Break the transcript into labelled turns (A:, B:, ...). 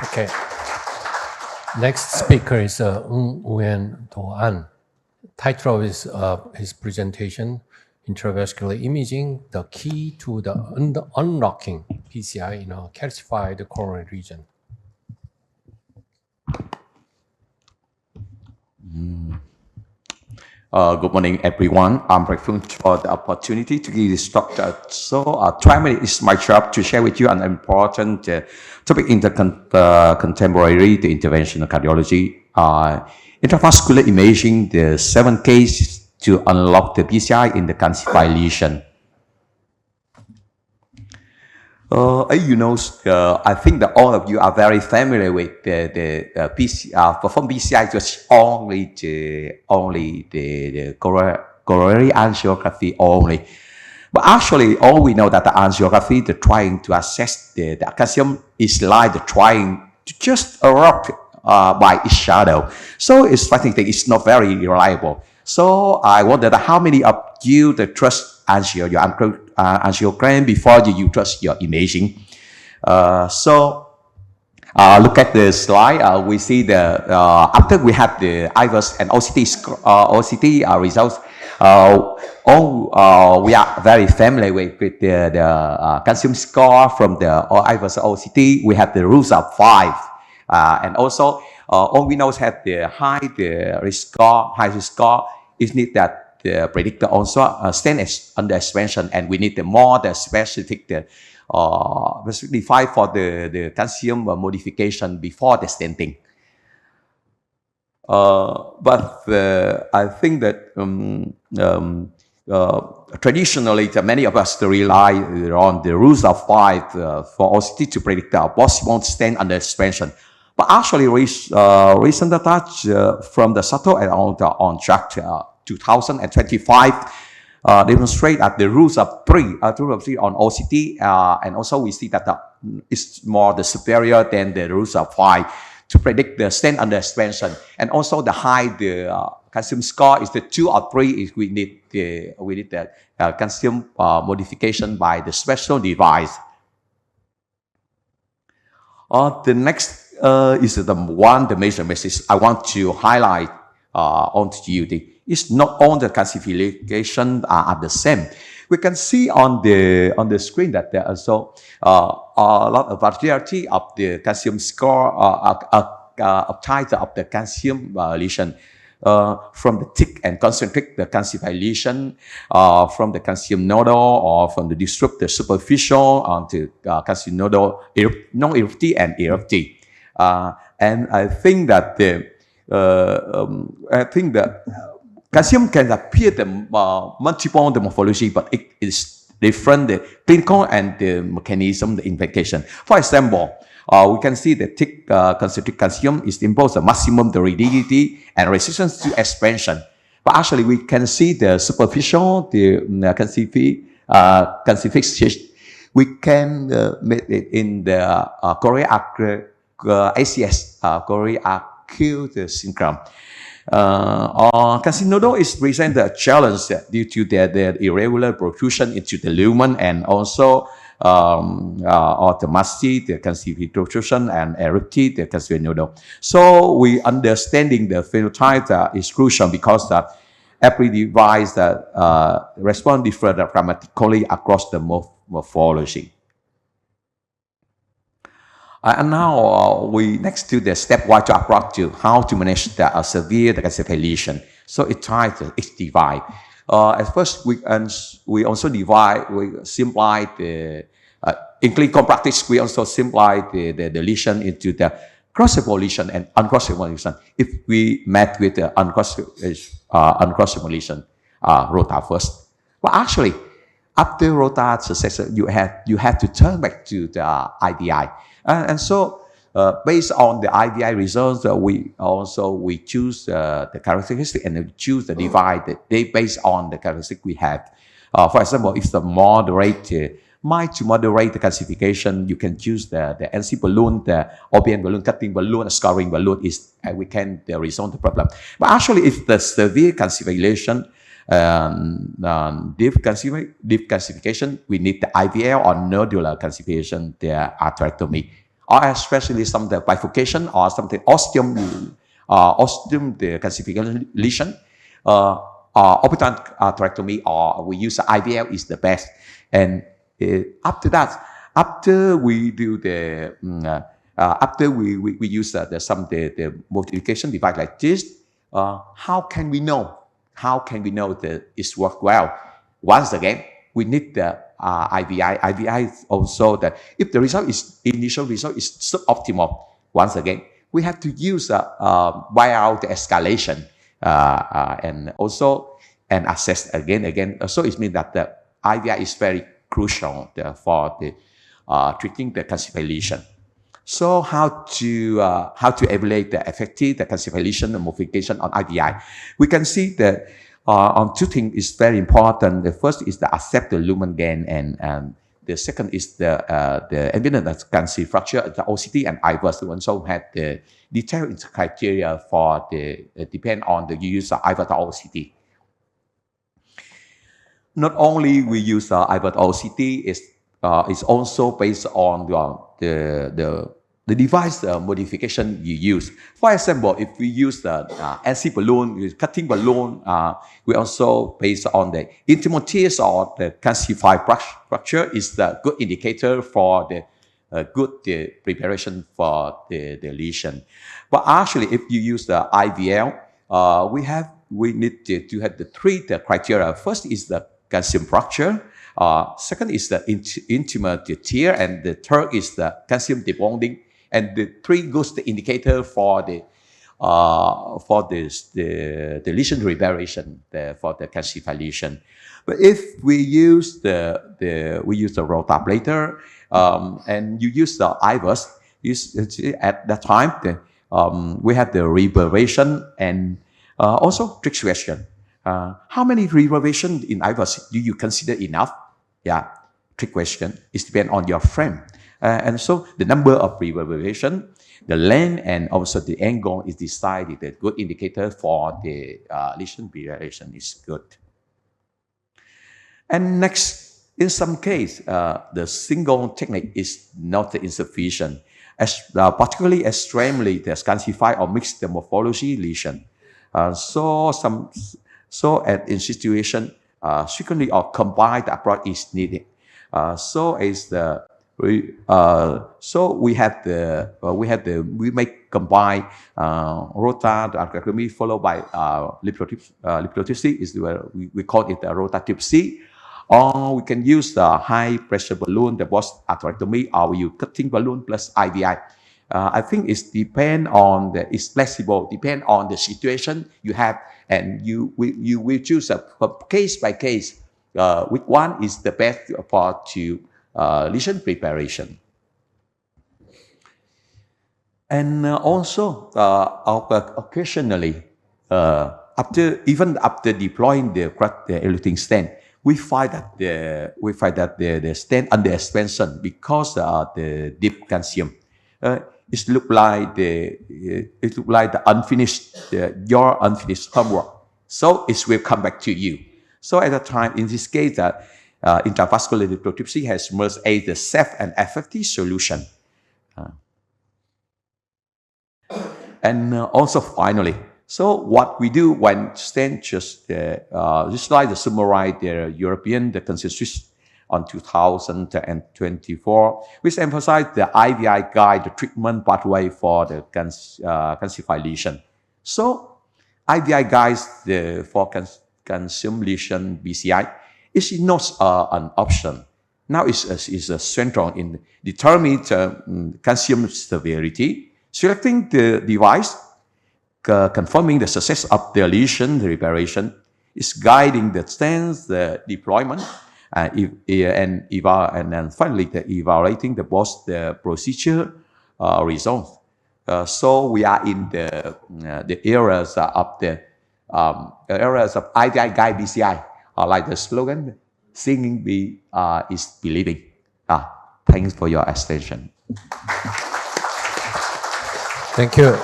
A: Okay. Next speaker is Nguyen To An. Title of his presentation, Intravascular Imaging, the Key to the Unlocking PCI in a Calcified Coronary Region.
B: Good morning, everyone. I'm grateful for the opportunity to give this talk. 20 minutes is my job to share with you an important topic in the contemporary, the interventional cardiology, intravascular imaging, the 7 cases to unlock the PCI in the calcified lesion. I think that all of you are very familiar with the PCI. Perform PCI just only the coronary angiography only. But actually, all we know that the angiography, the trying to assess the calcium is like the trying to just erupt by its shadow. So it's I think it's not very reliable. So I wonder how many of you the trust angiogram before you trust your imaging. Look at the slide. We see the after we have the IVUS and OCT results. We are very familiar with the calcium score from the IVUS OCT. We have the rules of 5, and also all we know is have the high risk score is need that the predictor also stand under expansion, and we need the more the specific defined for the calcium modification before the stenting. I think that traditionally, many of us rely on the rules of 5 for OCT to predict the possible stent under expansion. But actually, recent data from the Sato and on track 2025 demonstrate that the rules of 3 on OCT, and also we see that it's more the superior than the rules of 5 to predict the stent under expansion. And also the high calcium score is the 2 or 3 is we need the calcium modification by the special device. The next is the major message I want to highlight onto you. It's not all the calcification are the same. We can see on the screen that there are also a lot of variety of the calcium score of type of the calcium lesion. From the thick and concentric, the calcified lesion, from the calcium nodal, or from the disrupt, the superficial, onto calcium nodal, non-eruptive and eruptive. And I think that calcium can appear the multiple the morphology, but it is different the clinical and the mechanism, the implication. For example, we can see the thick concentric calcium is impose a maximum the rigidity and resistance to expansion. But actually, we can see the superficial, the calcification. We can make it in the coronary ACS, coronary acute syndrome. Calcium nodal is present a challenge due to the irregular protrusion into the lumen, and also automaticity, the calcified protrusion, and eruptive, the calcified nodal. So we understanding the phenotype is crucial, because every device that respond different dramatically across the morphology. And now we next to the stepwise approach to how to manage the severe calcified lesion. So it tries to divide. At first, we also divide. We simplify the in clinical practice. We also simplify the lesion into the crossable lesion and uncrossable lesion. If we met with the uncrossable lesion, rota first. But actually, after rota success, you have to turn back to the IVI. And so, based on the IVI results, we choose the characteristic, and we choose the device based on the characteristic we have. For example, if the mild to moderate the calcification, you can choose the NC balloon, the OPN balloon, cutting balloon, scoring balloon we can resolve the problem. But actually, if the severe calcification, deep calcification, we need the IVL or nodular calcification, the atherectomy. or especially some of the bifurcation or something ostium the calcified lesion, orbital atherectomy, or we use IVL is the best. And after that, after we do the after we use the multiplication device like this, how can we know? How can we know that it's worked well? Once again, we need the IVI. IVI is also that if the initial result is suboptimal, once again, we have to use buy out the escalation and assess again. So it means that the IVI is very crucial for the treating the calcified lesion. So how to evaluate the effective the calcified lesion and modification on IVI? We can see that on two things is very important. The first is the accepted lumen gain, and the second is the evidence of calcified fracture, the OCT and IVUS. We also had the detailed criteria for the depend on the use of IVUS OCT. Not only we use IVUS OCT, it's also based on the device modification you use. For example, if we use the NC balloon, cutting balloon, we also based on the intimal or the calcified fracture is the good indicator for the good preparation for the lesion. But actually, if you use the IVL, we need to have the three criteria. First is the calcium fracture. Second is the intimal tear, and the third is the calcium debonding. And the three goes the indicator for the lesion reparation for the calcified lesion. But if we use the rotablator and you use the IVUS, at that time we have the reverbation and also trick question. How many reverbation in IVUS do you consider enough? Yeah, trick question. It depends on your frame. And so the number of reverbation, the length, and also the angle is decided. A good indicator for the lesion preparation is good. And next, in some case, the single technique is not insufficient, particularly extremely the calcified or mixed morphology lesion. So in situation, frequently or combined approach is needed. We may combine rotatractomy followed by lipotrophy is where we call it the rotatractomy, or we can use the high pressure balloon, the boss atherectomy, or we use cutting balloon plus IVI. I think it's it's flexible, depend on the situation you have, and you will choose case by case which one is the best for lesion preparation. And also, occasionally, after deploying the eluting stent, we find that the stent under expansion because the deep calcium. It look like the your unfinished homework. So it will come back to you. So at the time, in this case, intravascular lithotripsy has emerged as the safe and effective solution. And also finally, so what we do when stent just like the summarize the European consensus on 2024, which emphasize the IVI guide the treatment pathway for the calcified lesion. So IVI guides for calcium lesion PCI is not an option. Now it's central in determining calcium severity, selecting the device, confirming the success of the lesion reparation, is guiding the stents, the deployment, and then finally evaluating both the procedure results. So we are in the areas of IVI guide BCI, like the slogan, "Seeing is believing." Thanks for your attention.
A: Thank you.